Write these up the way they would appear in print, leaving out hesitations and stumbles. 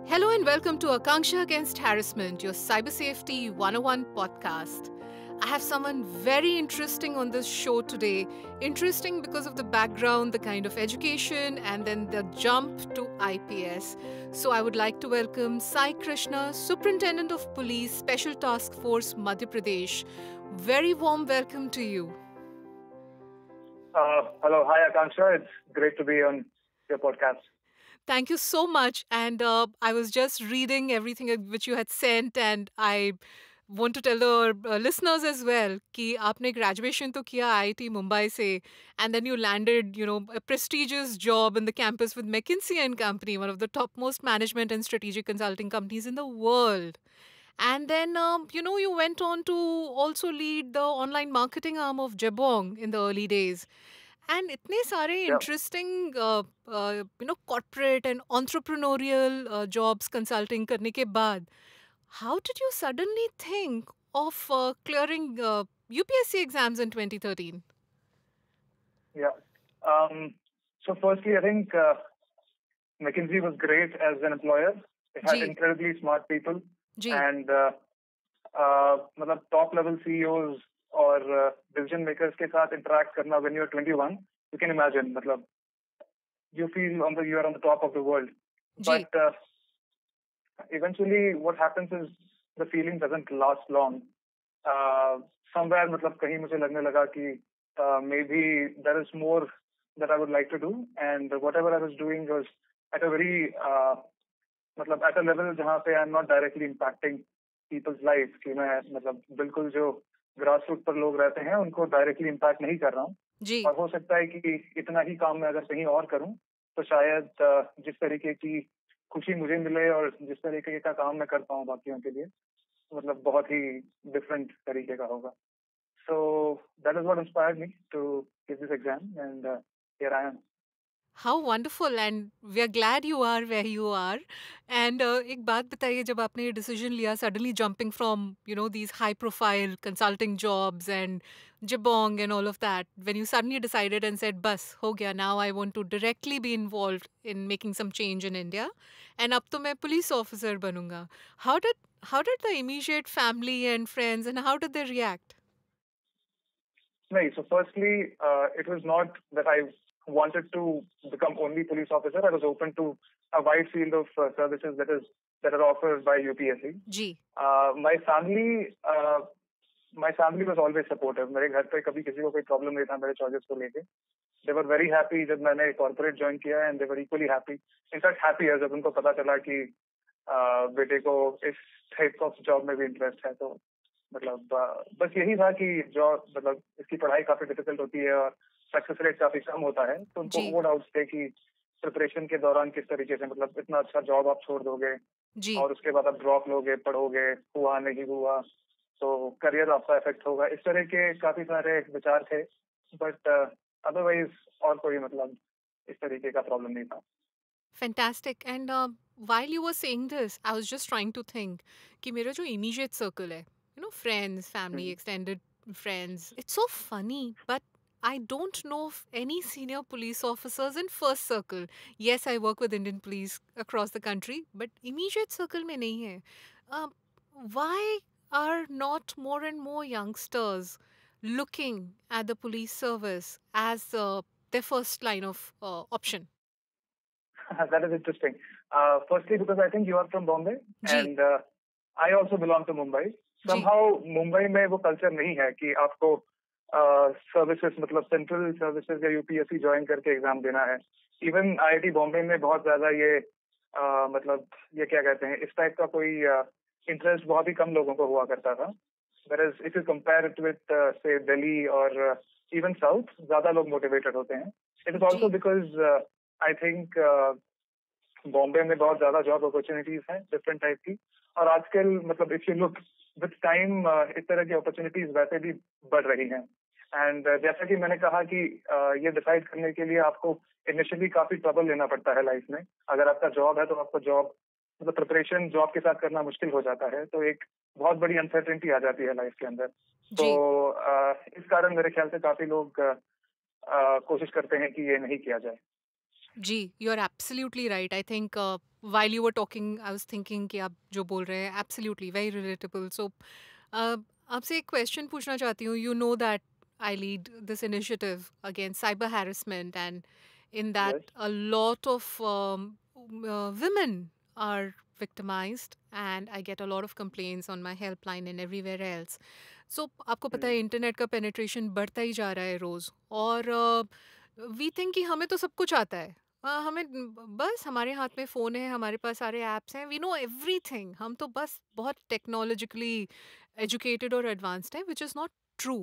Hello and welcome to Akancha Against Harassment, your Cyber Safety 101 podcast. I have someone very interesting on this show today. Interesting because of the background, the kind of education, and then the jump to IPS. So I would like to welcome Sai Krishna, Superintendent of Police, Special Task Force Madhya Pradesh. Very warm welcome to you. Hello. Hi, Akancha. It's great to be on your podcast. Thank you so much. And I was just reading everything which you had sent, and I want to tell the listeners as well कि आपने graduation तो किया IIT Mumbai से, and then you landed, a prestigious job in the campus with McKinsey and Company, one of the topmost management and strategic consulting companies in the world. And then, you went on to also lead the online marketing arm of Jabong in the early days. And इतने सारे Yeah. interesting, corporate and entrepreneurial jobs consulting करने के बाद, how did you suddenly think of clearing UPSC exams in 2013? Yeah. So firstly, I think McKinsey was great as an employer. It had ji incredibly smart people ji and मतलब top level CEOs और decision makers के साथ interact करना when you're 21. You can imagine. मतलब you feel you are on the top of the world. Ji But eventually, what happens is the feeling doesn't last long. Somewhere, मतलब कहीं मुझे लगने लगा कि maybe there is more that I would like to do, and whatever I was doing was at a very मतलब at a level जहाँ पे I'm not directly impacting people's lives कि मैं मतलब बिल्कुल जो grassroots पर लोग रहते हैं उनको directly impact नहीं कर रहा हूँ जी और हो सकता है कि इतना ही काम मैं अगर कहीं और करूँ तो शायद जिस तरीके की खुशी मुझे मिले और जिस तरीके का काम मैं कर पाऊँ बाकियों के लिए मतलब बहुत ही डिफरेंट तरीके का होगा so that is what inspired me to give this exam and here I am How wonderful, and we are glad you are where you are. And एक बात बताइए, जब आपने ये decision लिया, suddenly jumping from these high profile consulting jobs and Jabong and all of that, when you suddenly decided and said बस हो गया, now I want to directly be involved in making some change in India, and अब तो मैं police officer बनूंगा. How did the immediate family and friends, and how did they react? नहीं so firstly it was not that I wanted to become only police officer. I was open to a wide field of services that are offered by UPSC. Ji My family my family was always supportive. मेरे घर पे कभी किसी को कोई problem नहीं था मेरे चॉइसेस को लेके. They were very happy जब मैंने कॉर्पोरेट ज्वाइन किया and they were equally happy. In fact happier जब उनको पता चला कि बेटे को इस टाइप ऑफ जॉब में भी इंटरेस्ट है तो मतलब बस यही था कि जॉब मतलब इसकी पढ़ाई काफी डिफिकल्ट होती है और सक्सेस रेट काफी कम होता है तो उनको जी वो डाउट्स थे कि प्रिपरेशन के दौरान किस तरीके से मतलब इतना अच्छा जॉब आप छोड़ दोगे जी और उसके बाद आप ड्रॉप लोगे पढ़ोगे हुआ नहीं हुआ तो करियर आपका इफेक्ट होगा इस तरह के काफी सारे विचार थे बट अदरवाइज और कोई मतलब इस तरीके का प्रॉब्लम नहीं था Fantastic. And while you were saying this, I was just trying to think कि मेरा जो immediate circle है, friends, family, hmm, extended friends. It's so funny, but I don't know of any senior police officers in first circle. Yes, I work with Indian police across the country, but immediate circle में नहीं है. Um, why are not more and more youngsters looking at the police service as their first line of option? that is interesting. Firstly, because I think you are from Bombay, ji and I also belong to Mumbai. Ji Somehow, Mumbai में वो culture नहीं है कि आपको services मतलब central services या UPSC join करके exam देना है. इवन आईआईटी बॉम्बे में बहुत ज्यादा ये मतलब ये क्या कहते हैं इस टाइप का कोई इंटरेस्ट बहुत ही कम लोगों को हुआ करता था. Whereas if you compare it with say Delhi or even South, ज्यादा लोग मोटिवेटेड होते हैं. It is also ji because I think Bombay में बहुत ज्यादा जॉब अपॉर्चुनिटीज हैं डिफरेंट टाइप की और आजकल मतलब if you look with time इस तरह की अपॉर्चुनिटीज वैसे भी बढ़ रही हैं एंड जैसा कि मैंने कहा कि ये डिसाइड करने के लिए आपको इनिशियली काफी ट्रबल लेना पड़ता है लाइफ में. अगर आपका जॉब है तो आपको जॉब मतलब प्रिपरेशन जॉब के साथ करना मुश्किल हो जाता है तो एक बहुत बड़ी अनसर्टेनिटी आ जाती है लाइफ के अंदर. तो जी इस कारण मेरे ख्याल से काफी लोग कोशिश करते हैं कि ये नहीं किया जाए. Gee, you're absolutely right. I think while you were talking, I was thinking कि आप जो बोल रहे हैं, absolutely, very relatable. So, आपसे एक question पूछना चाहती हूँ. You know that I lead this initiative against cyber harassment, and in that, Yes. a lot of women are victimized, and I get a lot of complaints on my helpline and everywhere else. So, आपको पता है Hmm. Internet का penetration बढ़ता ही जा रहा है रोज़, और we think कि हमें तो सब कुछ आता है. हमें बस हमारे हाथ में फ़ोन है, हमारे पास सारे ऐप्स हैं, वी नो एवरीथिंग. हम तो बस बहुत टेक्नोलॉजिकली एजुकेटेड और एडवांस्ड हैं, विच इज़ नॉट ट्रू.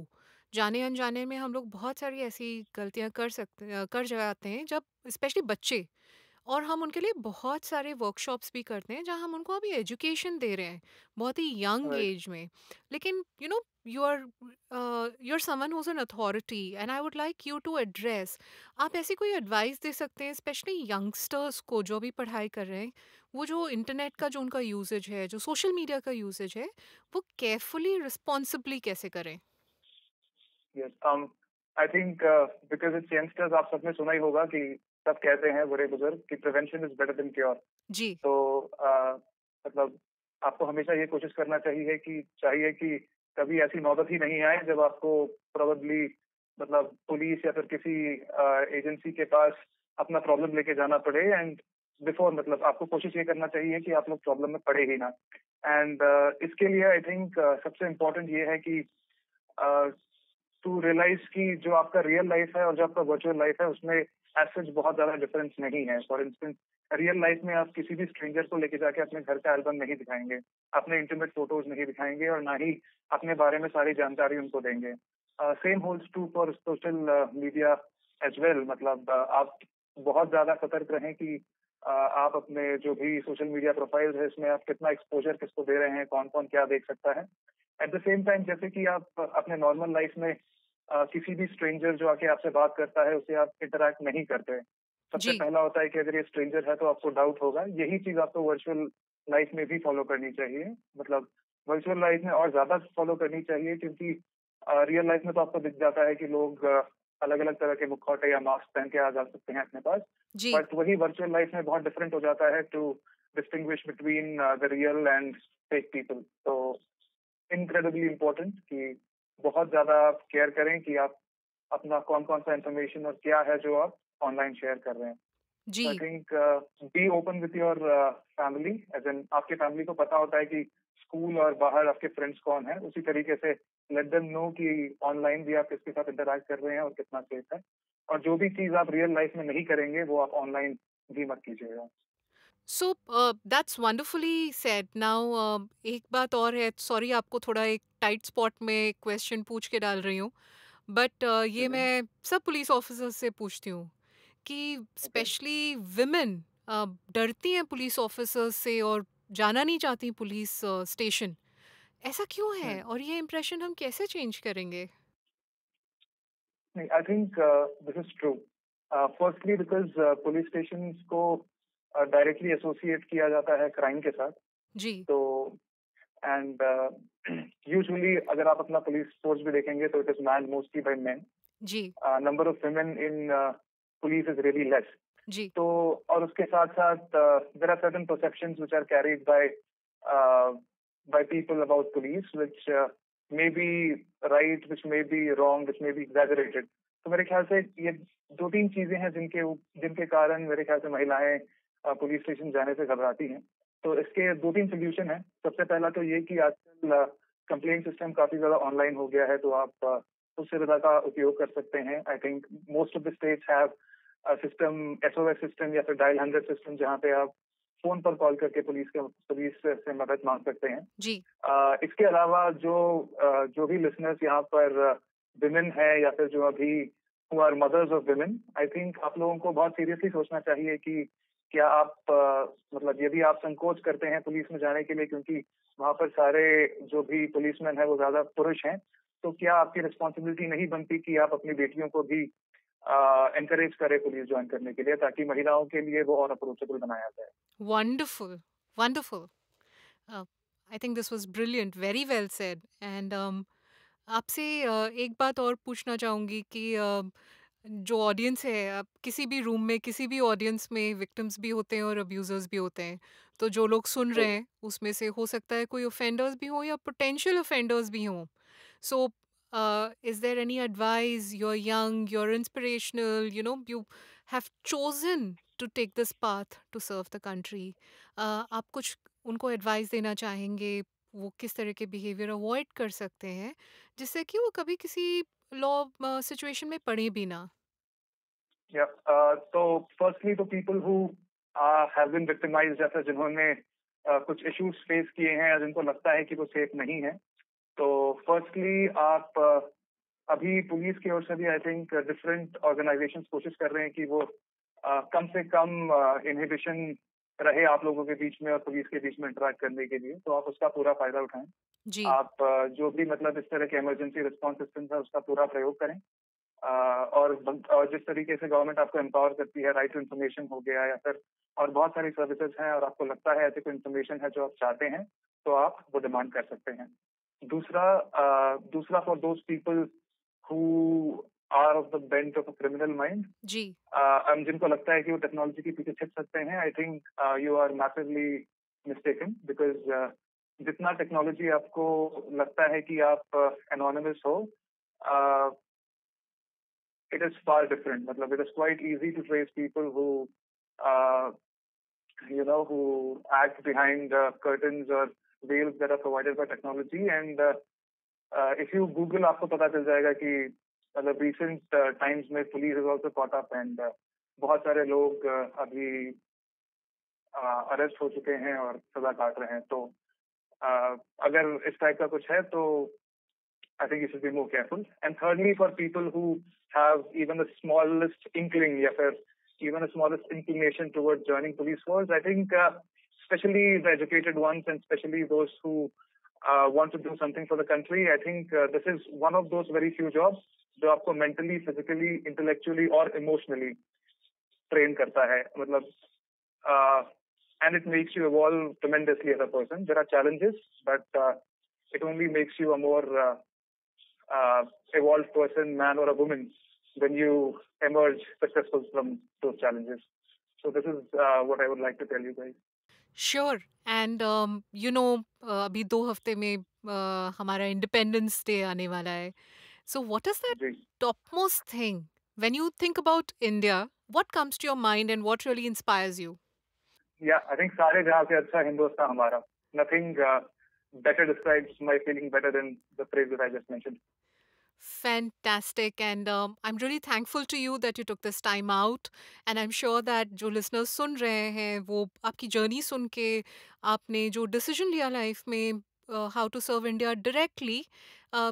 जाने अनजाने में हम लोग बहुत सारी ऐसी गलतियां कर जाते हैं, जब स्पेशली बच्चे. और हम उनके लिए बहुत सारे वर्कशॉप्स भी करते हैं, जहाँ हम उनको अभी एजुकेशन दे रहे हैं, बहुत ही यंग Right. एज में. लेकिन you are someone whose an authority, and I would like you to address. आप ऐसी कोई एडवाइस दे सकते हैं स्पेशली यंगस्टर्स को जो अभी पढ़ाई कर रहे हैं, वो जो इंटरनेट का जो उनका यूसेज है, जो सोशल मीडिया का यूसेज है, वो केयरफुली रिस्पॉन्सिबली कैसे करें? Yes. I think because it's youngsters, आप सबने सुना ही होगा कि सब कहते हैं बड़े बुजुर्ग कि prevention is better than cure. जी. तो मतलब आपको हमेशा ये कोशिश करना चाहिए कि कभी ऐसी नौबत ही नहीं आए जब आपको प्रोबेबली मतलब पुलिस या फिर किसी एजेंसी के पास अपना प्रॉब्लम लेके जाना पड़े. एंड बिफोर मतलब आपको कोशिश ये करना चाहिए कि आप लोग प्रॉब्लम में पड़े ही ना. एंड इसके लिए आई थिंक सबसे इम्पोर्टेंट ये है कि टू रियलाइज कि जो आपका रियल लाइफ है और जो आपका वर्चुअल लाइफ है उसमें एज सच बहुत ज्यादा डिफरेंस नहीं है. फॉर इंस्टेंस रियल लाइफ में आप किसी भी स्ट्रेंजर को लेके जाके अपने घर का एल्बम नहीं दिखाएंगे, अपने इंटीमेट फोटोज नहीं दिखाएंगे और ना ही अपने बारे में सारी जानकारी उनको देंगे. Same holds true for social media as well. मतलब आप बहुत ज्यादा सतर्क रहें कि आप अपने जो भी सोशल मीडिया प्रोफाइल्स है इसमें आप कितना एक्सपोजर किसको दे रहे हैं, कौन कौन क्या देख सकता है. एट द सेम टाइम जैसे कि आप अपने नॉर्मल लाइफ में किसी भी स्ट्रेंजर जो आके आपसे बात करता है उसे आप इंटरैक्ट नहीं करते. सबसे जी. पहला होता है कि अगर ये स्ट्रेंजर है तो आपको डाउट होगा. यही चीज आपको वर्चुअल लाइफ में भी फॉलो करनी चाहिए. मतलब वर्चुअल लाइफ में और ज्यादा फॉलो करनी चाहिए क्योंकि रियल लाइफ में तो आपको दिख जाता है कि लोग अलग अलग तरह के मुखौटे या मास्क पहन के आ जा सकते हैं अपने पास. जी. बट वही वर्चुअल लाइफ में बहुत डिफरेंट हो जाता है to distinguish between the real and fake people. तो इनक्रेडिबली इम्पोर्टेंट कि बहुत ज्यादा आप केयर करें कि आप अपना कौन कौन सा इंफॉर्मेशन और क्या है जो आप ऑनलाइन शेयर कर रहे हैं. जी. I think be open with your family. As an आपके फैमिली को पता होता है कि स्कूल और बाहर आपके फ्रेंड्स कौन है. उसी तरीके से लेट देम नो कि ऑनलाइन भी आप किसके साथ इंटरैक्ट कर रहे हैं और कितना सेफ है. और जो भी चीज आप रियल लाइफ में नहीं करेंगे वो आप ऑनलाइन भी मत कीजिएगा. So that's wonderfully said. Now एक बात और है, सॉरी आपको थोड़ा एक टाइट स्पॉट में क्वेश्चन पूछ के डाल रही हूँ, बट ये मैं सब पुलिस ऑफिसर्स से पूछती हूँ कि ओके. स्पेशली विमेन डरती हैं पुलिस ऑफिसर्स से और जाना नहीं चाहती पुलिस स्टेशन. ऐसा क्यों है, और ये इम्प्रेशन हम कैसे चेंज करेंगे? नहीं, I think this is true. Firstly because police station को डायरेक्टली एसोसिएट किया जाता है क्राइम के साथ. जी. तो एंड यूजुअली अगर आप अपना पुलिस फोर्स भी देखेंगे तो it is man mostly by men. जी. Number of women in police is really less. जी. तो और उसके साथ साथ there are certain perceptions which are carried by people about police which may be right, which may be wrong, which may be exaggerated. तो मेरे ख्याल से ये दो तीन चीजें हैं जिनके कारण मेरे ख्याल से महिलाएं पुलिस स्टेशन जाने से घबराती हैं. तो इसके दो तीन सोल्यूशन है. सबसे पहला तो ये कि आजकल कंप्लेंट सिस्टम काफी ज्यादा ऑनलाइन हो गया है तो आप उस सुविधा का उपयोग कर सकते हैं. I think most of the states have system, SOS system या फिर डायल 100 सिस्टम जहाँ पे आप फोन पर कॉल करके पुलिस से मदद मांग सकते हैं. जी. इसके अलावा जो भी लिसनर्स यहाँ पर विमेन है या फिर जो अभी who are mothers of women, I think आप लोगों को बहुत सीरियसली सोचना चाहिए कि क्या आप मतलब यदि आप संकोच करते हैं पुलिस में जाने के लिए क्योंकि वहाँ पर सारे जो भी पुलिसमैन है वो ज्यादा पुरुष हैं, तो क्या आपकी रिस्पॉन्सिबिलिटी नहीं बनती कि आप अपनी बेटियों को भी एनकरेज करें पुलिस ज्वाइन करने के लिए ताकि महिलाओं के लिए वो और अप्रोचेबल बनाया जाए. Wonderful. Wonderful. I think this was brilliant, very well said. And आपसे एक बात और पूछना चाहूँगी कि जो ऑडियंस है, अब किसी भी रूम में किसी भी ऑडियंस में विक्टिम्स भी होते हैं और अब्यूजर्स भी होते हैं। तो जो लोग सुन रहे तो हैं उसमें से हो सकता है कोई ऑफेंडर्स भी हों या पोटेंशियल ऑफेंडर्स भी हों। So is there any advice? You are young, you are inspirational, you have chosen to take this path to serve the country. आप कुछ उनको एडवाइस देना चाहेंगे? वो किस तरह के बिहेवियर अवॉइड कर सकते हैं जिससे कि वो कभी किसी लॉ सिचुएशन में पड़े भी ना? या तो फर्स्टली तो people who have been victimised या फिर जिन्होंने कुछ इश्यूज फेस किए हैं या जिनको लगता है कि वो सेफ नहीं है, तो फर्स्टली आप अभी पुलिस की ओर से भी आई थिंक डिफरेंट ऑर्गेनाइजेशंस कोशिश कर रहे हैं कि वो कम से कम इनहिबिशन रहे आप लोगों के बीच में और पुलिस के बीच में इंटरेक्ट करने के लिए, तो आप उसका पूरा फायदा उठाएं। जी। आप जो भी मतलब इस तरह के इमरजेंसी रिस्पॉन्स सिस्टम है उसका पूरा प्रयोग करें। और जिस तरीके से गवर्नमेंट आपको एम्पावर करती है, राइट टू इन्फॉर्मेशन हो गया या फिर और बहुत सारी सर्विसेज हैं, और आपको लगता है ऐसी कोई इन्फॉर्मेशन है जो आप चाहते हैं, तो आप वो डिमांड कर सकते हैं। दूसरा दूसरा for those people who are of the bent of a criminal mind, जी। जिनको लगता है कि वो टेक्नोलॉजी के पीछे छिप सकते हैं, I think you are massively mistaken, because जितना टेक्नोलॉजी आपको लगता है कि आप एनोनिमस हो, it is far different. Matlab, it is quite easy to trace people who, uh, who act behind curtains or veils that are provided by technology. And if you Google, आपको पता चल जाएगा कि मतलब recent times में police is also caught up and बहुत सारे लोग अभी अरेस्ट हो चुके हैं और सजा काट रहे हैं। तो अगर इस टाइप का कुछ है तो I think you should be more careful. And thirdly, for people who have even the smallest inkling, or even the smallest inclination towards joining police force, I think especially the educated ones and especially those who want to do something for the country, I think this is one of those very few jobs जो आपको mentally, physically, intellectually और emotionally train करता है। मतलब and it makes you evolve tremendously as a person. There are challenges, but it only makes you a more evolved person, man or a woman, when you emerge successful from those challenges. So this is what I would like to tell you guys. Sure. And अभी 2 हफ्ते में हमारा independence day आने वाला है। So what is that ji, top most thing when you think about India? What comes to your mind and what really inspires you? yeah, I think सारे जहाँ से अच्छा हिंदुस्तान हमारा. Nothing better describes my feeling better than the phrase that I just mentioned. Fantastic. And I'm really thankful to you that you took this time out. And I'm sure that जो listeners सुन रहे हैं वो आपकी journey सुन के आपने जो decision लिया life में how to serve India directly,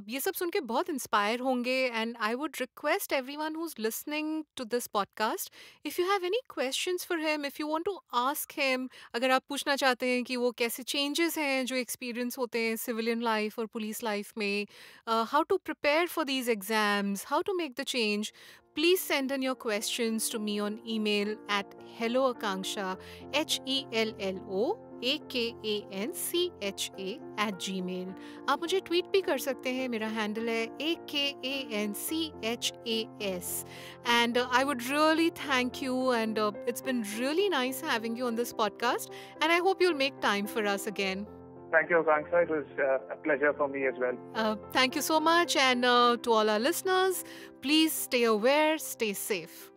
ये सब सुन के बहुत इंस्पायर होंगे। And I would request everyone who is listening to this podcast, if you have any questions for him, if you want to ask him, अगर आप पूछना चाहते हैं कि वो कैसे चेंजेस हैं जो एक्सपीरियंस होते हैं सिविलियन लाइफ और पुलिस लाइफ में, how to prepare for these exams, how to make the change, please send in your questions to me on email at helloakanksha, HELLOAKANCHA आप मुझे ट्वीट भी कर सकते हैं, मेरा हैंडल है AKANCHAS। And I would really thank you and it's been really nice having you on this podcast and I hope you'll make time for us again. Thank you, Akancha. It was a pleasure for me as well. Thank you so much. And to all our listeners, please stay aware, stay safe.